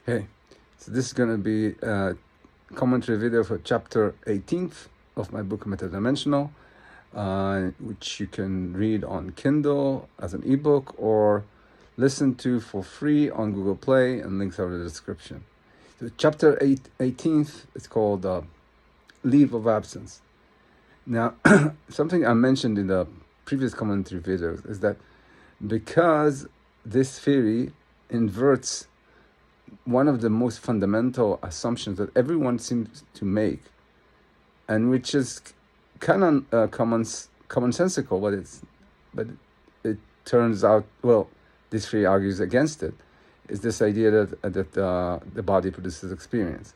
Hey, so this is going to be a commentary video for chapter 18th of my book Metadimensional, which you can read on Kindle as an ebook or listen to for free on Google Play, and links are in the description. So chapter 18th is called Leave of Absence. Now, something I mentioned in the previous commentary videos is that because this theory inverts one of the most fundamental assumptions that everyone seems to make, and which is kind of commonsensical, but it turns out, well, this theory argues against it, is this idea that the body produces experience.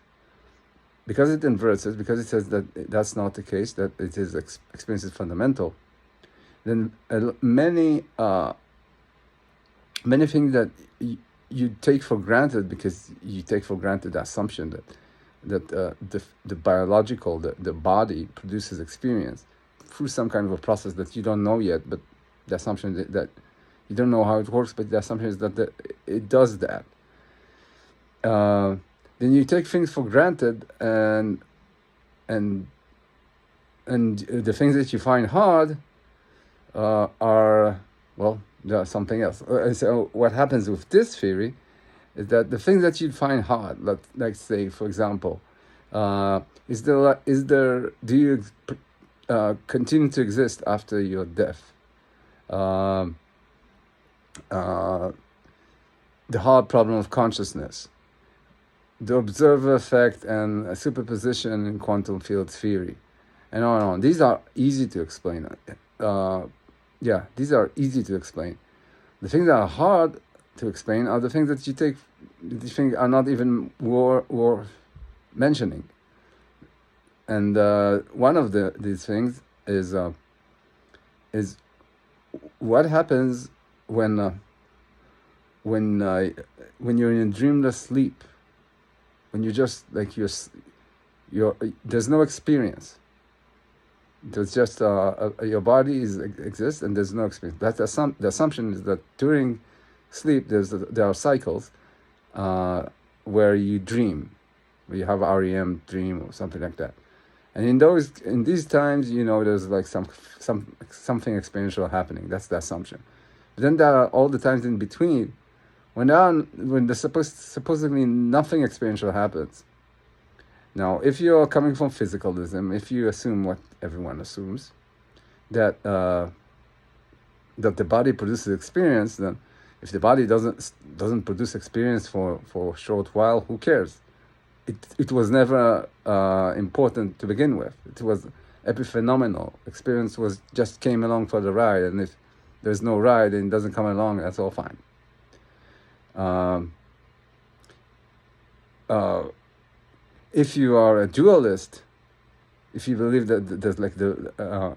Because it inverts it, because it says that that's not the case, that it is experience is fundamental, then many things that you take for granted, because you take for granted the assumption that the biological, the body produces experience through some kind of a process that you don't know yet, but the assumption that you don't know how it works, but the assumption is that it does that. Then you take things for granted, and the things that you find hard are, well, something else. So what happens with this theory is that the things that you find hard, like say, for example, do you continue to exist after your death? The hard problem of consciousness, the observer effect, and a superposition in quantum field theory, and on and on. These are easy to explain. These are easy to explain. The things that are hard to explain are the things that you think are not even worth mentioning. And one of these things is what happens when you're in a dreamless sleep, when you just there's no experience. There's just your body exists, and there's no experience. That's the assumption is that during sleep there are cycles where you dream, where you have REM dream or something like that. And in these times, there's like something experiential happening. That's the assumption. But then there are all the times in between when there's supposedly nothing experiential happens. Now, if you're coming from physicalism, if you assume what everyone assumes, that the body produces experience, then if the body doesn't produce experience for a short while, who cares? It was never important to begin with. It was epiphenomenal. Experience just came along for the ride, and if there's no ride and it doesn't come along, that's all fine. If you are a dualist, if you believe that there's like a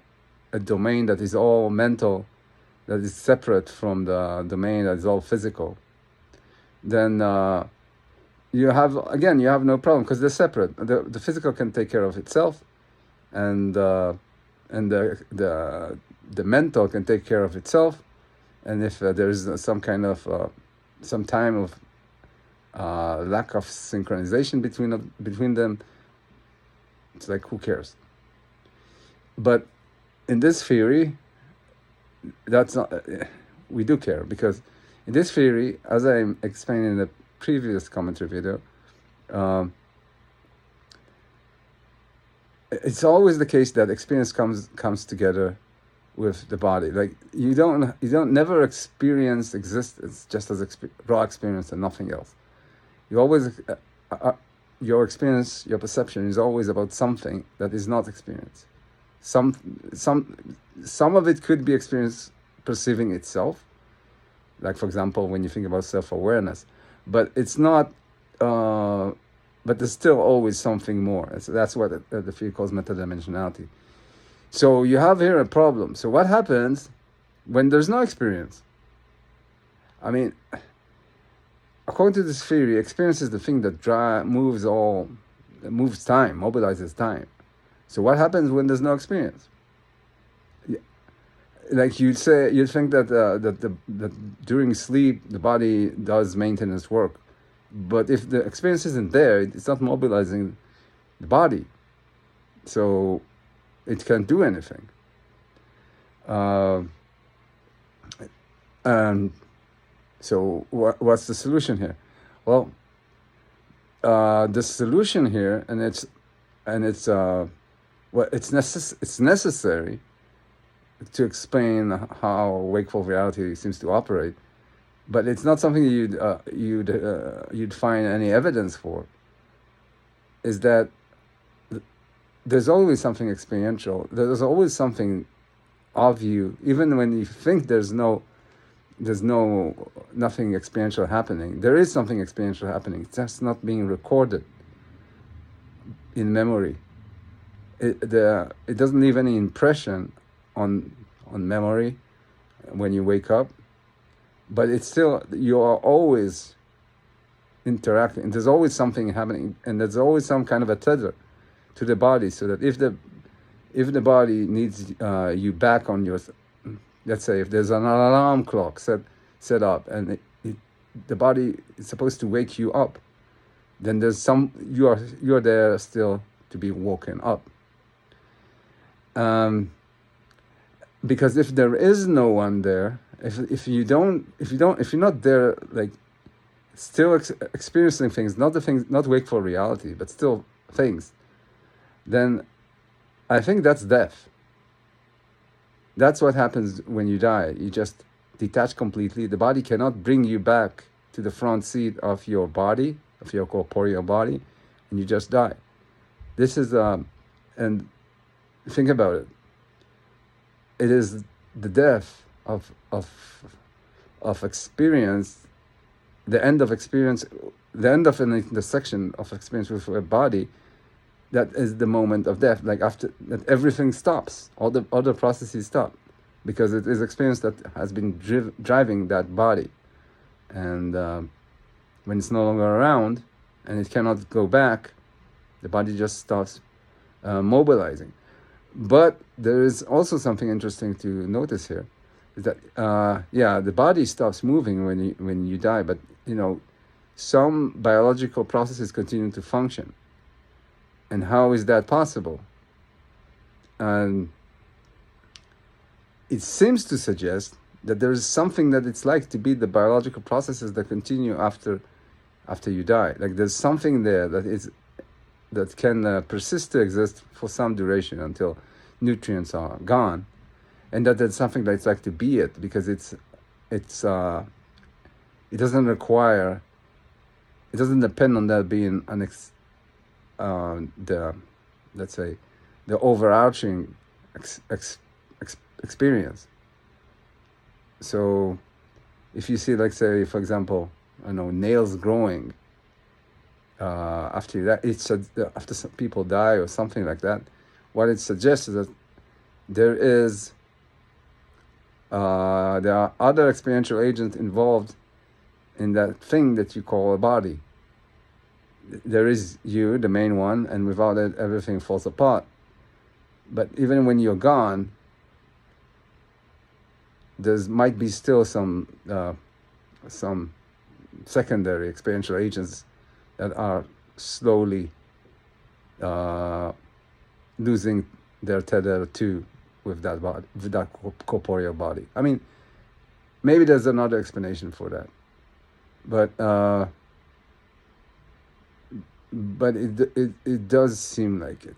domain that is all mental, that is separate from the domain that is all physical, then you have no problem, because they're separate. The physical can take care of itself, and the mental can take care of itself. And if there's some kind of some time of lack of synchronization between them, it's like, who cares? But in this theory, that's not. We do care, because in this theory, as I explained in the previous commentary video, it's always the case that experience comes together with the body. Like you don't never experience existence just as raw experience and nothing else. You always your experience, your perception is always about something that is not experience. Some of it could be experience perceiving itself, like for example when you think about self-awareness, but it's not. But there's still always something more. So that's what the field calls metadimensionality. So you have here a problem. So what happens when there's no experience? I mean, according to this theory, experience is the thing that moves time, mobilizes time. So what happens when there's no experience? Like you'd think that during sleep the body does maintenance work, But if the experience isn't there, it's not mobilizing the body, so it can't do anything. And so what's the solution here? Well, the solution here, and it's it's necessary to explain how wakeful reality seems to operate, but it's not something you'd find any evidence for. Is that there's always something experiential. There's always something of you, even when you think there's nothing experiential happening. There is something experiential happening. It's just not being recorded in memory. It doesn't leave any impression on memory when you wake up, but it's still, you are always interacting, and there's always something happening, and there's always some kind of a tether to the body, so that if the body needs you back on your, let's say if there's an alarm clock set up, and the body is supposed to wake you up, then there's you're there still to be woken up. Because if there is no one there, if you're not there, like still experiencing things, not wakeful reality, but still things, then I think that's death. That's what happens when you die. You just detach completely. The body cannot bring you back to the front seat of your body, of your corporeal body, and you just die. This is, and think about it. It is the death of experience, the end of experience, the end of an intersection of experience with a body. That is the moment of death. Like after that, everything stops. All the other processes stop, because it is experience that has been driving that body, and when it's no longer around and it cannot go back, the body just stops mobilizing. But there is also something interesting to notice here, is that the body stops moving when you die, but some biological processes continue to function. And how is that possible? And it seems to suggest that there is something that it's like to be the biological processes that continue after you die. Like there's something there that can persist to exist for some duration until nutrients are gone, and that there's something that it's like to be it, because it doesn't depend on that being let's say the overarching experience. So if you see, like, say, for example, nails growing after that, after some people die or something like that, what it suggests is that there are other experiential agents involved in that thing that you call a body. There is you, the main one, and without it, everything falls apart. But even when you're gone, there might be still some secondary experiential agents that are slowly losing their tether too with that body, with that corporeal body. I mean, maybe there's another explanation for that, but it does seem like it.